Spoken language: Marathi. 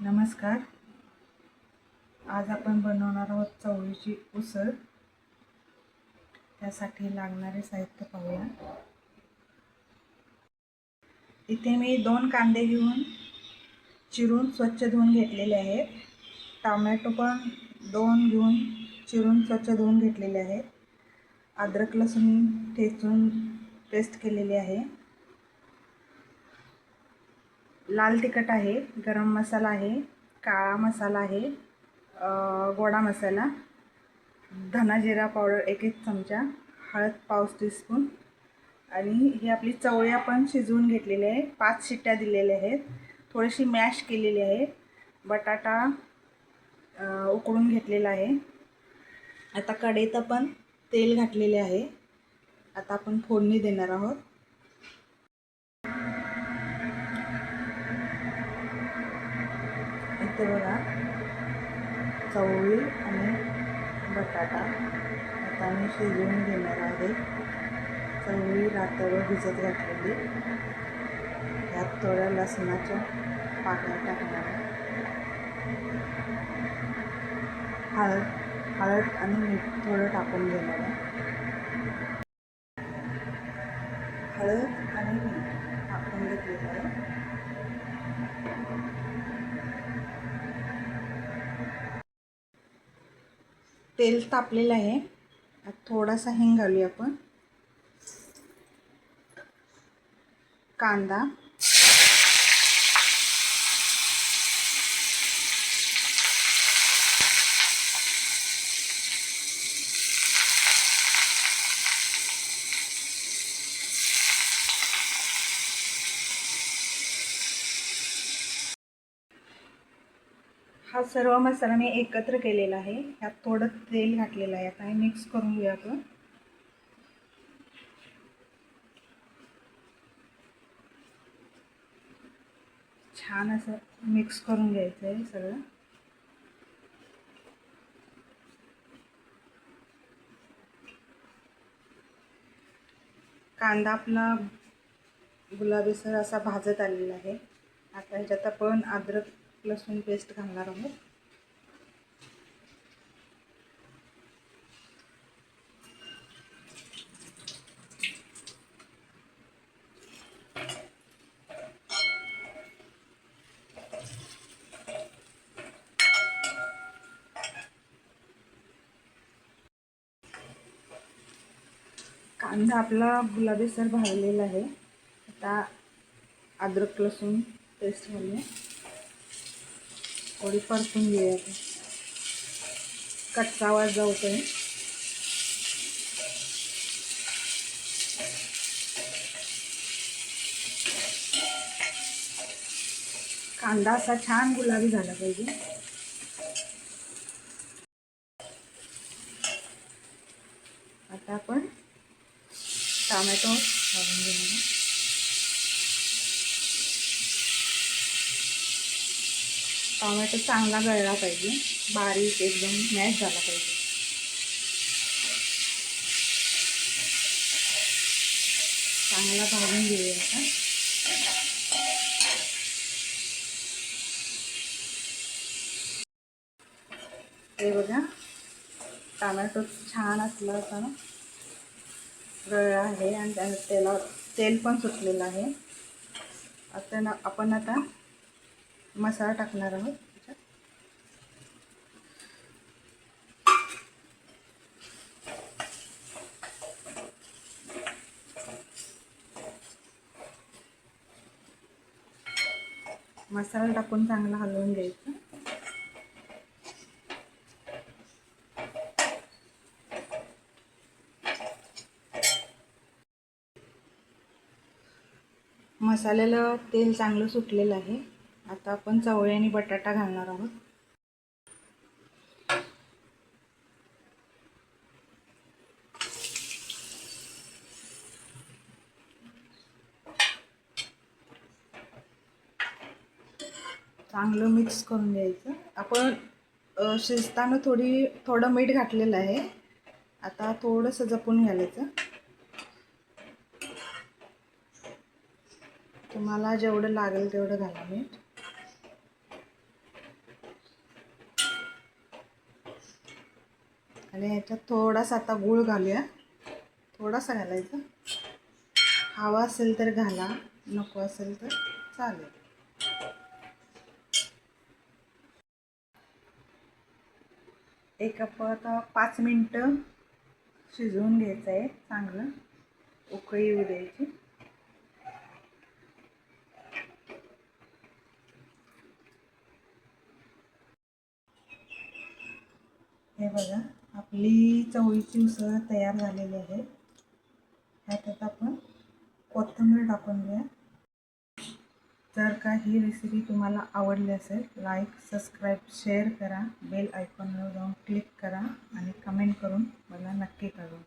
नमस्कार. आज आपण बनवणार आहोत चवळीची उसळ. त्यासाठी लागणारे साहित्य पाहूया. इथे मी 2 कांदे घेऊन चिरून स्वच्छ धुवून घेतलेले आहेत. टोमॅटो पण 2 घेऊन चिरून स्वच्छ धुवून घेतलेले आहेत. अद्रक लसूण ठेचून पेस्ट केलेली आहे. लाल तिखट आहे, गरम मसाला आहे, काळा मसाला आहे, गोडा मसाला, धना जिरा पावडर 1 चमचा, हळद पाव टीस्पून आणि ही आपली चवळी आपण शिजवून घेतलेली आहे. 5 शिट्ट्या दिलेल्या आहेत. थोडीशी मॅश केलेली आहे. बटाटा उकळून घेतलेला आहे. आता कढईत आपण तेल घातलेले आहे. आता आपण फोडणी देणार आहोत. इथे बघा चवळी आणि बटाटा आता मी शिजवून घेणार आहे. चवळी रात्रभर भिजत घातलेली. यात थोड्या लसणाच्या पाकळ्या टाकणार आहे. हळद आणि मीठ थोडं टाकून घेणार आहे. हळद आणि मीठ टाकून घेतलेलं आहे. तेल तापलेलं आहे. थोडासा हिंग घालूया आपण. कांदा, हा सर्व मसाला मी एकत्र केलेला आहे. यात थोडं तेल घातलेलं आहे. आता हे मिक्स करून घेऊया आपण. छान असं मिक्स करून घ्यायचं आहे सगळं. कांदा आपला गुलाबीसर असा भाजत आलेला आहे. आता ह्याच्यात आपण अद्रक लसूण पेस्ट घालणार आहोत. कांदा आपला गुलाबीसर भाजलेला आहे. आता अद्रक लसूण पेस्ट घालूया. थोडी परतून घेऊया. कच्चा आवाज जाऊतोय. कांदा असा छान गुलाबी झाला पाहिजे. आता आपण टोमॅटो घालून घेऊया. टोमॅटो चांगला गळला पाहिजे. बारीक एकदम मॅश झाला पाहिजे. चांगला भाजून घेऊया आता. हे बघा टोमॅटो छान असला असा गळला आहे आणि त्याला तेल पण सुटलेलं आहे. आता आपण मसाला टाकणार आहोत. मसाला टाकून चांगला हलवून घ्यायचं. मसाल्याला तेल चांगलं सुटलेलं आहे. आता आपण चवळी आणि बटाटा घालणार आहोत. चांगलं मिक्स करून घ्यायचं. आपण शिजताना थोडं मीठ घातलेलं आहे. आता थोडंसं जपून घालायचं. तुम्हाला जेवढं लागेल तेवढं घाला मीठ. आणि ह्याच्यात थोडासा आता गूळ घालूया. थोडासा घालायचा. हवा असेल तर घाला, नको असेल तर चालेल. एक आता 5 मिनटं शिजवून घ्यायचं आहे. चांगलं उकळी येऊ द्यायची. हे बघा, आपली चवळीची उसळ तयार झालेली आहे. ह्यात आपण कोथिंबीर टाकून घेऊया. जर का ही रेसिपी तुम्हाला आवडली असेल, लाईक, सबस्क्राईब, शेअर करा. बेल आयकॉनवर जाऊन क्लिक करा आणि कमेंट करून मला नक्की कळवा.